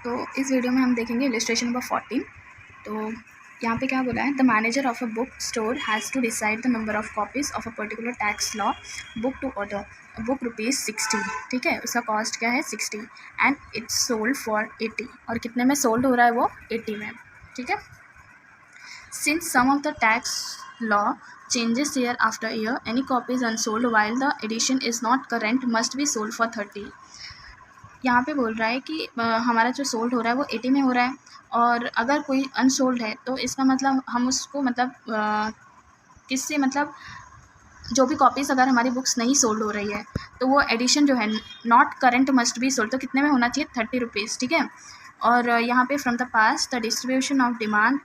तो इस वीडियो में हम देखेंगे इलस्ट्रेशन नंबर 14। तो यहाँ पे क्या बोला है, the manager of a book store has to decide the number of copies of a particular tax law book to order book ₹60। ठीक है, उसका कॉस्ट क्या है 60 एंड इट्स सोल्ड फॉर 80। और कितने में सोल्ड हो रहा है वो 80 में। ठीक है, since some of the tax law changes year after year, any copies unsold while the edition is not current must be sold for 30। यहाँ पे बोल रहा है कि हमारा जो सोल्ड हो रहा है वो 80 में हो रहा है, और अगर कोई अनसोल्ड है तो इसका मतलब हम उसको मतलब किससे मतलब जो भी कॉपीज़ अगर हमारी बुक्स नहीं सोल्ड हो रही है तो वो एडिशन जो है not current must be sold, तो कितने में होना चाहिए 30 रुपीज़। ठीक है, और यहाँ पे from the past the distribution of demand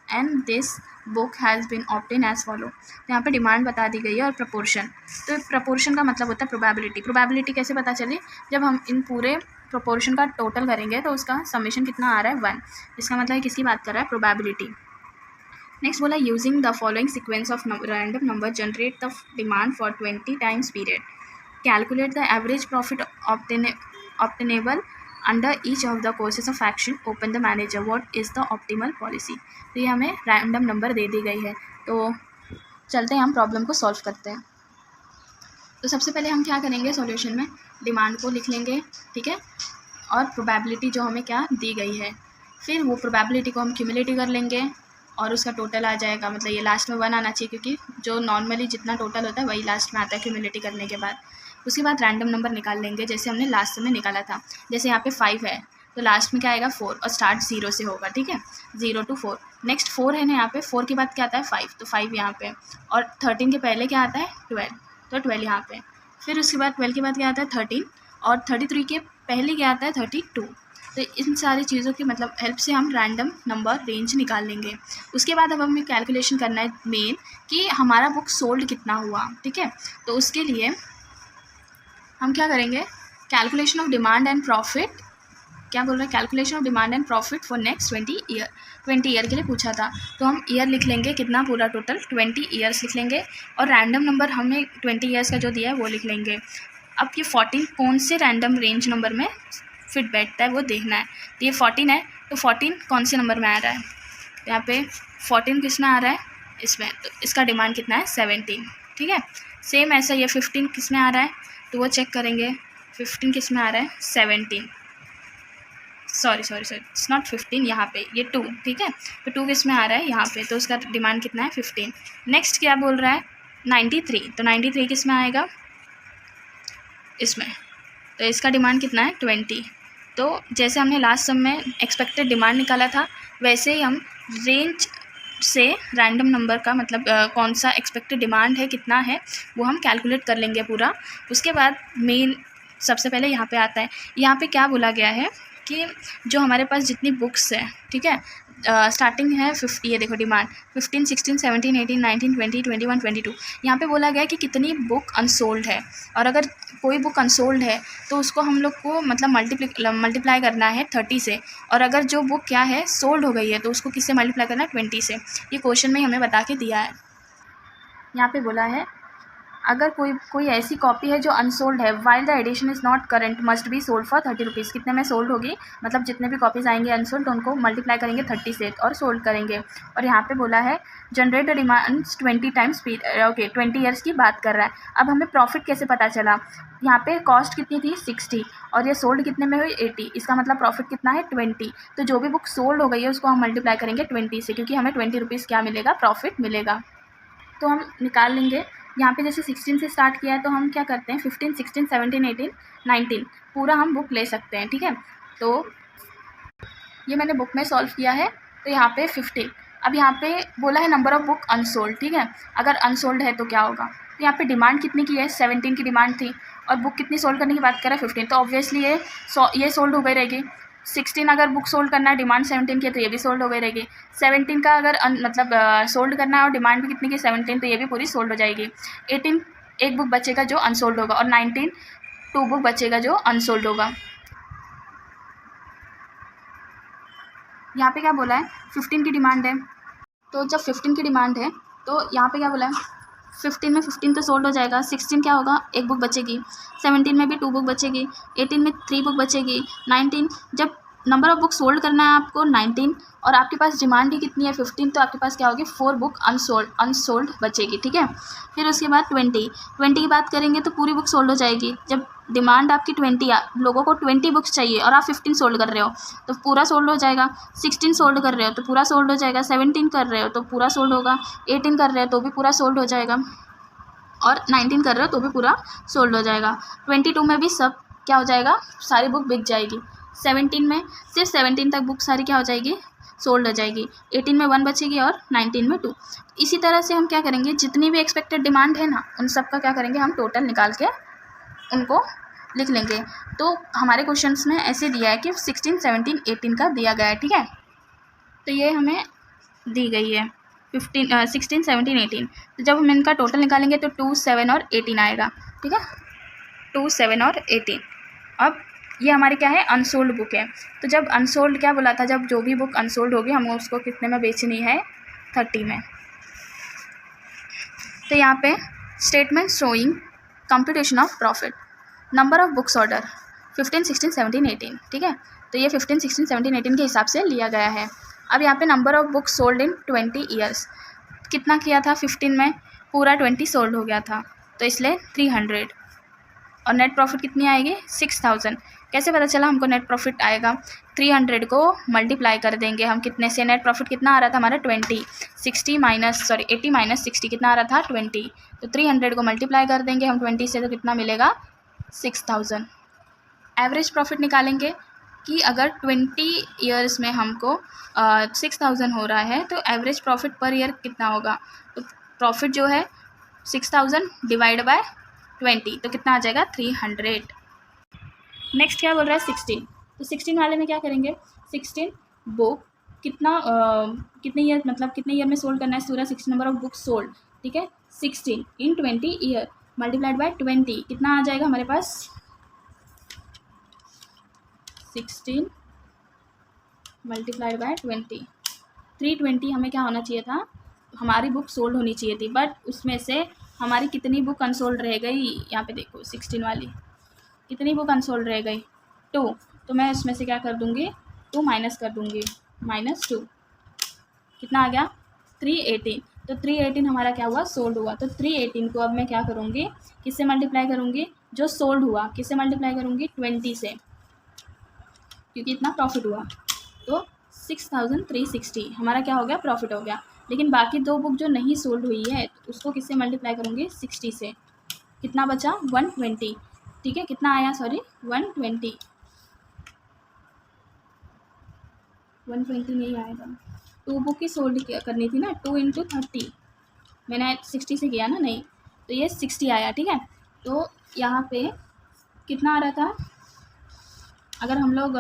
and this book has been obtain as follow. यहाँ पे डिमांड बता दी गई है और प्रपोर्शन। तो प्रपोर्शन का मतलब होता है प्रोबेबिलिटी। प्रोबेबिलिटी कैसे पता चली, जब हम इन पूरे प्रोपोर्शन का टोटल करेंगे तो उसका समेशन कितना आ रहा है 1। इसका मतलब किसकी बात कर रहा है, प्रोबेबिलिटी। नेक्स्ट बोला using the following sequence of random number generate the demand for 20 times period, calculate the average profit obtainable under each of the courses of action, open the manager, what is the optimal policy. तो ये हमें random number दे दी गई है। तो चलते हैं हम problem को सॉल्व करते हैं। तो सबसे पहले हम क्या करेंगे, सॉल्यूशन में डिमांड को लिख लेंगे। ठीक है, और प्रोबेबिलिटी जो हमें क्या दी गई है, फिर वो प्रोबेबिलिटी को हम क्यूमुलेटिव कर लेंगे और उसका टोटल आ जाएगा। मतलब ये लास्ट में 1 आना चाहिए, क्योंकि जो नॉर्मली जितना टोटल होता है वही लास्ट में आता है क्यूमुलेटिव करने के बाद। उसके बाद रैंडम नंबर निकाल लेंगे जैसे हमने लास्ट में निकाला था। जैसे यहाँ पे 5 है तो लास्ट में क्या आएगा 4, और स्टार्ट 0 से होगा। ठीक है, 0 to 4। नेक्स्ट 4 है ना, यहाँ पे 4 के बाद क्या आता है 5, तो 5 यहाँ पे, और 13 के पहले क्या आता है 12, तो 12 यहाँ पे। फिर उसके बाद 12 के बाद क्या आता है 13, और 33 के पहले क्या आता है 32। तो इन सारी चीज़ों की मतलब हेल्प से हम रैंडम नंबर रेंज निकाल लेंगे। उसके बाद अब हमें कैलकुलेशन करना है मेन कि हमारा बुक सोल्ड कितना हुआ। ठीक है, तो उसके लिए हम क्या करेंगे, calculation of demand and profit. क्या बोल रहे हैं, calculation of demand and profit for next 20 year के लिए पूछा था। तो हम ईयर लिख लेंगे, कितना पूरा टोटल 20 ईयर्स लिख लेंगे, और रैंडम नंबर हमें 20 ईयर्स का जो दिया है वो लिख लेंगे। अब ये 14 कौन से रैंडम रेंज नंबर में फिट बैठता है वो देखना है। तो ये 14 है, तो 14 कौन से नंबर में आ रहा है, यहाँ पे 14 किस में आ रहा है इसमें, तो इसका डिमांड कितना है 17। ठीक है, सेम ऐसा ये 15 किस में आ रहा है, तो वो चेक करेंगे 15 किस में आ रहा है 17, सॉरी इट्स नॉट 15, यहाँ पे ये 2। ठीक है, तो 2 किस में आ रहा है यहाँ पे, तो उसका डिमांड कितना है 15। नेक्स्ट क्या बोल रहा है 93, तो 93 किस में आएगा इसमें, तो इसका डिमांड कितना है 20। तो जैसे हमने लास्ट सम में एक्सपेक्टेड डिमांड निकाला था, वैसे ही हम रेंज से रैंडम नंबर का मतलब कौन सा एक्सपेक्टेड डिमांड है कितना है वो हम कैलकुलेट कर लेंगे पूरा। उसके बाद मेन सबसे पहले यहाँ पे आता है, यहाँ पे क्या बोला गया है कि जो हमारे पास जितनी बुक्स है, ठीक है, स्टार्टिंग है 50, ये देखो डिमांड 15, 16, 17, 18, 19, 20, 21, 22। यहाँ पे बोला गया है कि कितनी बुक अनसोल्ड है, और अगर कोई बुक अनसोल्ड है तो उसको हम लोग को मतलब मल्टीप्लाई करना है 30 से, और अगर जो बुक क्या है सोल्ड हो गई है तो उसको किससे मल्टीप्लाई करना है 20 से। ये क्वेश्चन में हमें बता के दिया है। यहाँ पे बोला है अगर कोई ऐसी कॉपी है जो अनसोल्ड है while the edition is not current must be sold for 30 rupees. कितने में सोल्ड होगी, मतलब जितने भी कॉपीज़ आएंगे अनसोल्ड तो उनको मल्टीप्लाई करेंगे 30 से और सोल्ड करेंगे। और यहाँ पे बोला है generate the demands 20 times, okay 20 years की बात कर रहा है। अब हमें प्रॉफिट कैसे पता चला, यहाँ पे कॉस्ट कितनी थी 60 और ये सोल्ड कितने में हुई 80, इसका मतलब प्रॉफिट कितना है 20। तो जो भी बुक सोल्ड हो गई है उसको हम मल्टीप्लाई करेंगे 20 से, क्योंकि हमें 20 रुपीज़ क्या मिलेगा, प्रॉफिट मिलेगा। तो हम निकाल लेंगे। यहाँ पे जैसे 16 से स्टार्ट किया है तो हम क्या करते हैं 15, 16, 17, 18, 19 पूरा हम बुक ले सकते हैं। ठीक है, तो ये मैंने बुक में सॉल्व किया है। तो यहाँ पे 15, अब यहाँ पे बोला है नंबर ऑफ़ बुक अनसोल्ड। ठीक है, अगर अनसोल्ड है तो क्या होगा, तो यहाँ पे डिमांड कितनी की है 17 की डिमांड थी, और बुक कितनी सोल्ड करने की बात कर रहा है 15, तो ऑब्वियसली ये सोल्ड हो गई रहेगी। 16 अगर बुक सोल्ड करना है, डिमांड 17 की है तो ये भी सोल्ड हो गई रहेगी। 17 का अगर मतलब सोल्ड करना है और डिमांड भी कितनी की 17, तो ये भी पूरी सोल्ड हो जाएगी। 18 एक बुक बचेगा जो अनसोल्ड होगा, और 19 2 बुक बचेगा जो अनसोल्ड होगा। यहाँ पे क्या बोला है 15 की डिमांड है, तो जब 15 की डिमांड है तो यहाँ पे क्या बोला है 15 में 15 तो सोल्ड हो जाएगा, 16 क्या होगा, एक बुक बचेगी, 17 में भी 2 बुक बचेगी, 18 में 3 बुक बचेगी, 19 जब नंबर ऑफ बुक सोल्ड करना है आपको 19 और आपके पास डिमांड ही कितनी है 15, तो आपके पास क्या होगी 4 बुक अनसोल्ड बचेगी, ठीक है। फिर उसके बाद 20 की बात करेंगे तो पूरी बुक सोल्ड हो जाएगी। जब डिमांड आपकी 20 लोगों को 20 बुक्स चाहिए और आप 15 सोल्ड कर रहे हो तो पूरा सोल्ड हो जाएगा। 16 सोल्ड कर रहे हो तो पूरा सोल्ड हो जाएगा, 17 कर रहे हो तो पूरा सोल्ड होगा, 18 कर रहे हो तो भी पूरा सोल्ड हो जाएगा और 19 कर रहे हो तो भी पूरा सोल्ड हो जाएगा। 22 में भी सब क्या हो जाएगा, सारी बुक बिक जाएगी। 17 में सिर्फ 17 तक बुक सारी क्या हो जाएगी, सोल्ड हो जाएगी। 18 में 1 बचेगी और 19 में 2। इसी तरह से हम क्या करेंगे, जितनी भी एक्सपेक्टेड डिमांड है ना उन सब का क्या करेंगे, हम टोटल निकाल के उनको लिख लेंगे। तो हमारे क्वेश्चंस में ऐसे दिया है कि 16, 17, 18 का दिया गया है, ठीक है। तो ये हमें दी गई है 16, 17, 18। तो जब हम इनका टोटल निकालेंगे तो 2, 7 और 18 आएगा, ठीक है, 2, 7 और 18। अब ये हमारी क्या है, अनसोल्ड बुक है। तो जब अनसोल्ड क्या बोला था, जब जो भी बुक अनसोल्ड होगी हमें उसको कितने में बेचनी है, 30 में। तो यहाँ पे statement showing computation of profit, number of books order 15, 16, 17, 18, ठीक है। तो ये 15, 16, 17, 18 के हिसाब से लिया गया है। अब यहाँ पे number of books sold in 20 years कितना किया था, 15 में पूरा 20 सोल्ड हो गया था तो इसलिए 300 और नेट प्रॉफिट कितनी आएगी, 6000। कैसे पता चला हमको नेट प्रॉफिट आएगा, 300 को मल्टीप्लाई कर देंगे हम कितने से, नेट प्रॉफिट कितना आ रहा था हमारा 20, 80 माइनस 60 कितना आ रहा था 20, तो 300 को मल्टीप्लाई कर देंगे हम 20 से तो कितना मिलेगा 6000। एवरेज प्रॉफिट निकालेंगे कि अगर 20 ईयर्स में हमको 6000 हो रहा है तो एवरेज प्रॉफिट पर ईयर कितना होगा, तो प्रॉफिट जो है 6000 डिवाइड बाय 20 तो कितना आ जाएगा 300। नेक्स्ट क्या बोल रहा है 16, तो 16 वाले में क्या करेंगे, 16 बुक कितने ईयर मतलब कितने ईयर में सोल्ड करना है, पूरा 16 नंबर ऑफ बुक सोल्ड, ठीक है। 16 इन 20 ईयर मल्टीप्लाइड बाय 20 कितना आ जाएगा हमारे पास, 16 मल्टीप्लाइड बाय 20, 320 हमें क्या होना चाहिए था, हमारी बुक सोल्ड होनी चाहिए थी, बट उसमें से हमारी कितनी बुक अनसोल्ड रह गई, यहाँ पे देखो 16 वाली कितनी बुक अनसोल्ड रह गई 2, तो मैं उसमें से क्या कर दूँगी 2 माइनस कर दूँगी, -2 कितना आ गया 318, तो 318 हमारा क्या हुआ, सोल्ड हुआ। तो 318 को अब मैं क्या करूँगी, किससे मल्टीप्लाई करूँगी, जो सोल्ड हुआ किससे मल्टीप्लाई करूँगी 20 से, क्योंकि इतना प्रॉफिट हुआ, तो 6360 हमारा क्या हो गया, प्रॉफिट हो गया। लेकिन बाकी 2 बुक जो नहीं सोल्ड हुई है तो उसको किससे मल्टीप्लाई करूँगी 60 से, कितना बचा 120, ठीक है, कितना आया सॉरी 120 नहीं आएगा, 2 बुक ही सोल्ड करनी थी ना, 2 × 30 मैंने 60 से किया ना, नहीं तो ये 60 आया, ठीक है। तो यहाँ पे कितना आ रहा था, अगर हम लोग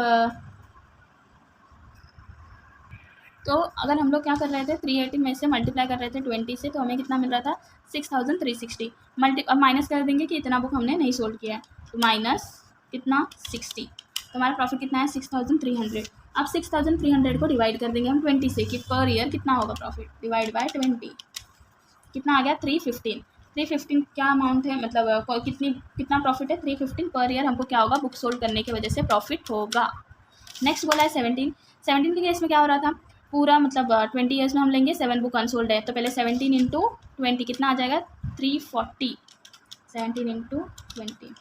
क्या कर रहे थे 318 में से मल्टीप्लाई कर रहे थे 20 से, तो हमें कितना मिल रहा था 6360 अब माइनस कर देंगे कि इतना बुक हमने नहीं सोल्ड किया है, तो माइनस कितना 60, तो हमारा प्रॉफिट कितना है 6300। अब 6300 को डिवाइड कर देंगे हम 20 से कि पर ईयर कितना होगा प्रॉफिट, डिवाइड बाय 20 कितना आ गया 315 क्या अमाउंट है, मतलब कितना प्रॉफिट है 315 पर ईयर हमको क्या होगा, बुक सोल्ड करने की वजह से प्रॉफिट होगा। नेक्स्ट बोला है 17 के केस में क्या हो रहा था, पूरा मतलब 20 ईयर्स में हम लेंगे 7 बुक अनसोल्ड है, तो पहले 17 × 20 कितना आ जाएगा 340, 17 × 20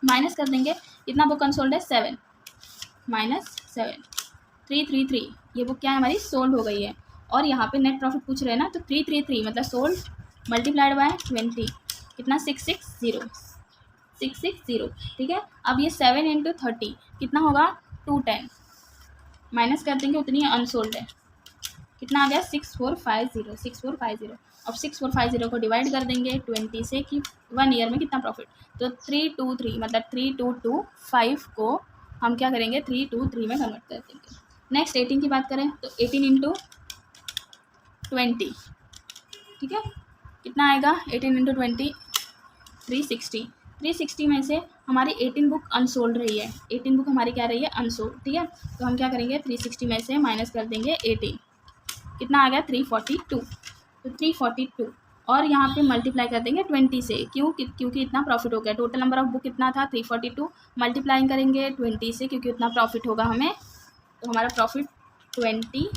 माइनस कर देंगे, कितना बुक अनसोल्ड है 7 -7 333, ये बुक क्या है हमारी सोल्ड हो गई है। और यहाँ पे नेट प्रॉफिट पूछ रहे हैं ना, तो 333 मतलब सोल्ड मल्टीप्लाइड बाय 20 कितना 660, ठीक है। अब ये 7 × 30 कितना होगा 210, माइनस कर देंगे उतनी अनसोल्ड है, कितना आ गया 6450। अब 6450 को डिवाइड कर देंगे 20 से कि 1 ईयर में कितना प्रॉफिट, तो 323 मतलब 3225 को हम क्या करेंगे 323 में कन्वर्ट कर देंगे। नेक्स्ट 18 की बात करें तो 18 × 20, ठीक है, कितना आएगा 18 × 20 360 में से हमारी 18 बुक अनसोल्ड रही है, 18 बुक हमारी क्या रही है अनसोल्ड, ठीक है। तो हम क्या करेंगे 360 में से माइनस कर देंगे 18, कितना आ गया 342, तो 342 और यहाँ पे मल्टीप्लाई कर देंगे 20 से। क्यों? क्योंकि इतना प्रॉफिट हो गया। टोटल नंबर ऑफ बुक कितना था 342, मल्टीप्लाइंग करेंगे 20 से क्योंकि उतना प्रॉफिट होगा हमें। तो हमारा प्रॉफिट 20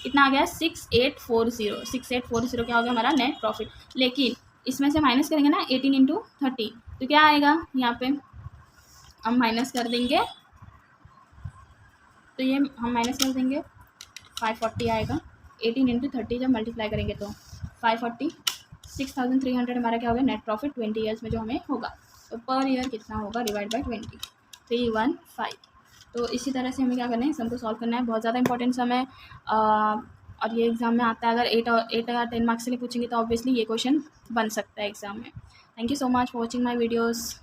कितना आ गया 6840। 6840 क्या हो गया हमारा नेट प्रॉफिट। लेकिन इसमें से माइनस करेंगे ना 18 इंटू 30 तो क्या आएगा, यहाँ पे हम माइनस कर देंगे, तो ये हम माइनस कर देंगे 540 आएगा। 18 इंटू 30 जब मल्टीप्लाई करेंगे तो 540, 6300 हमारा क्या हो गया नेट प्रॉफिट 20 ईयर्स में जो हमें होगा। तो पर ईयर कितना होगा डिवाइड बाई 20, 315। तो इसी तरह से हमें क्या करना है, सम को सॉल्व करना है। बहुत ज़्यादा इंपॉर्टेंट सम है और ये एग्जाम में आता है। अगर 8 या 10 मार्क्स के लिए पूछेंगे तो ऑब्वियसली ये क्वेश्चन बन सकता है एग्जाम में। Thank you so much for watching my videos.